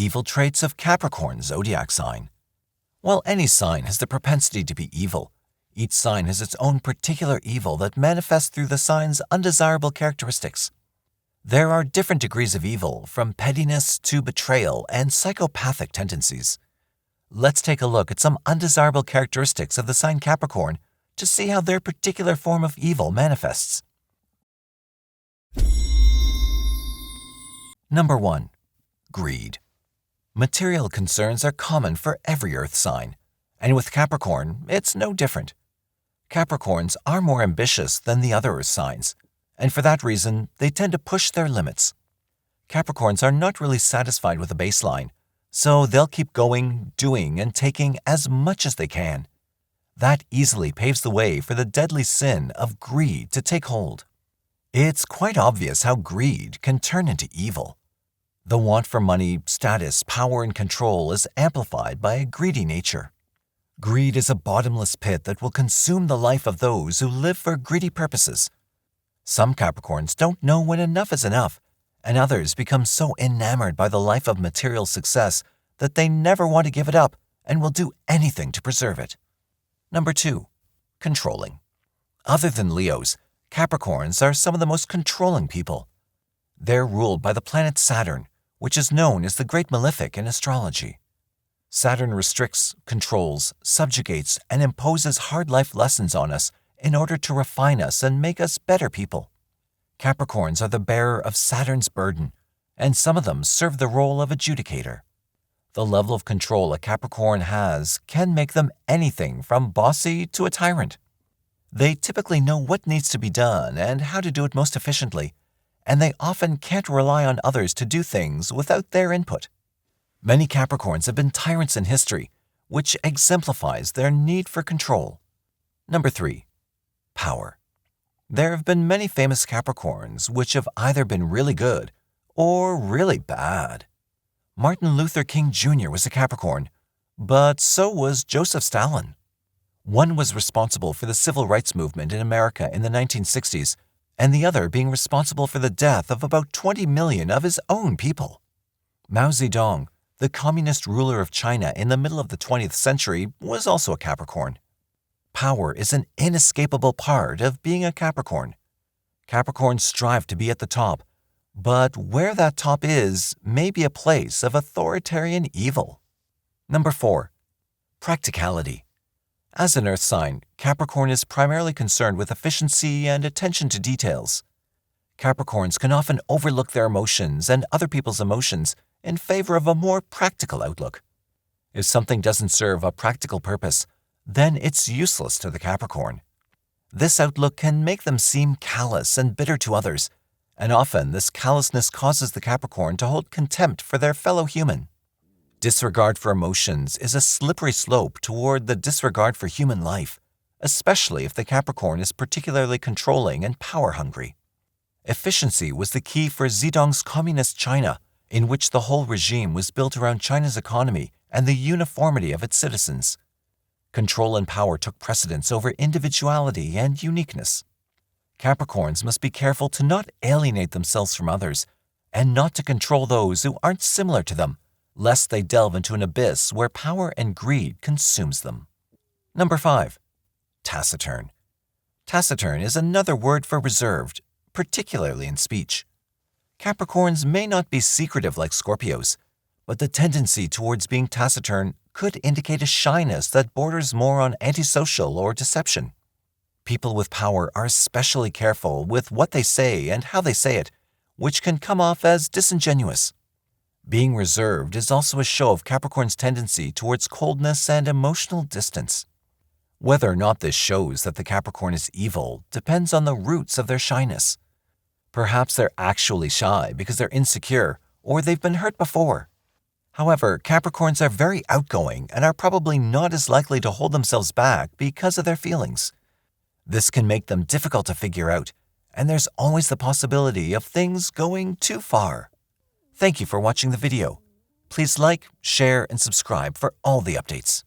Evil traits of Capricorn Zodiac sign. While any sign has the propensity to be evil, each sign has its own particular evil that manifests through the sign's undesirable characteristics. There are different degrees of evil, from pettiness to betrayal and psychopathic tendencies. Let's take a look at some undesirable characteristics of the sign Capricorn to see how their particular form of evil manifests. Number 1. Greed. Material concerns are common for every Earth sign, and with Capricorn, it's no different. Capricorns are more ambitious than the other Earth signs, and for that reason, they tend to push their limits. Capricorns are not really satisfied with a baseline, so they'll keep going, doing, and taking as much as they can. That easily paves the way for the deadly sin of greed to take hold. It's quite obvious how greed can turn into evil. The want for money, status, power, and control is amplified by a greedy nature. Greed is a bottomless pit that will consume the life of those who live for greedy purposes. Some Capricorns don't know when enough is enough, and others become so enamored by the life of material success that they never want to give it up and will do anything to preserve it. Number 2. Controlling. Other than Leos, Capricorns are some of the most controlling people. They're ruled by the planet Saturn, which is known as the Great Malefic in astrology. Saturn restricts, controls, subjugates, and imposes hard life lessons on us in order to refine us and make us better people. Capricorns are the bearer of Saturn's burden, and some of them serve the role of adjudicator. The level of control a Capricorn has can make them anything from bossy to a tyrant. They typically know what needs to be done and how to do it most efficiently, and they often can't rely on others to do things without their input. Many Capricorns have been tyrants in history, which exemplifies their need for control. Number 3. Power. There have been many famous Capricorns which have either been really good or really bad. Martin Luther King Jr. was a Capricorn, but so was Joseph Stalin. One was responsible for the civil rights movement in America in the 1960s, and the other being responsible for the death of about 20 million of his own people. Mao Zedong, the communist ruler of China in the middle of the 20th century, was also a Capricorn. Power is an inescapable part of being a Capricorn. Capricorns strive to be at the top, but where that top is may be a place of authoritarian evil. Number 4. Practicality. As an Earth sign, Capricorn is primarily concerned with efficiency and attention to details. Capricorns can often overlook their emotions and other people's emotions in favor of a more practical outlook. If something doesn't serve a practical purpose, then it's useless to the Capricorn. This outlook can make them seem callous and bitter to others, and often this callousness causes the Capricorn to hold contempt for their fellow human. Disregard for emotions is a slippery slope toward the disregard for human life, especially if the Capricorn is particularly controlling and power-hungry. Efficiency was the key for Zedong's communist China, in which the whole regime was built around China's economy and the uniformity of its citizens. Control and power took precedence over individuality and uniqueness. Capricorns must be careful to not alienate themselves from others and not to control those who aren't similar to them, lest they delve into an abyss where power and greed consumes them. Number 5. Taciturn. Taciturn is another word for reserved, particularly in speech. Capricorns may not be secretive like Scorpios, but the tendency towards being taciturn could indicate a shyness that borders more on antisocial or deception. People with power are especially careful with what they say and how they say it, which can come off as disingenuous. Being reserved is also a show of Capricorn's tendency towards coldness and emotional distance. Whether or not this shows that the Capricorn is evil depends on the roots of their shyness. Perhaps they're actually shy because they're insecure or they've been hurt before. However, Capricorns are very outgoing and are probably not as likely to hold themselves back because of their feelings. This can make them difficult to figure out, and there's always the possibility of things going too far. Thank you for watching the video. Please like, share, and subscribe for all the updates.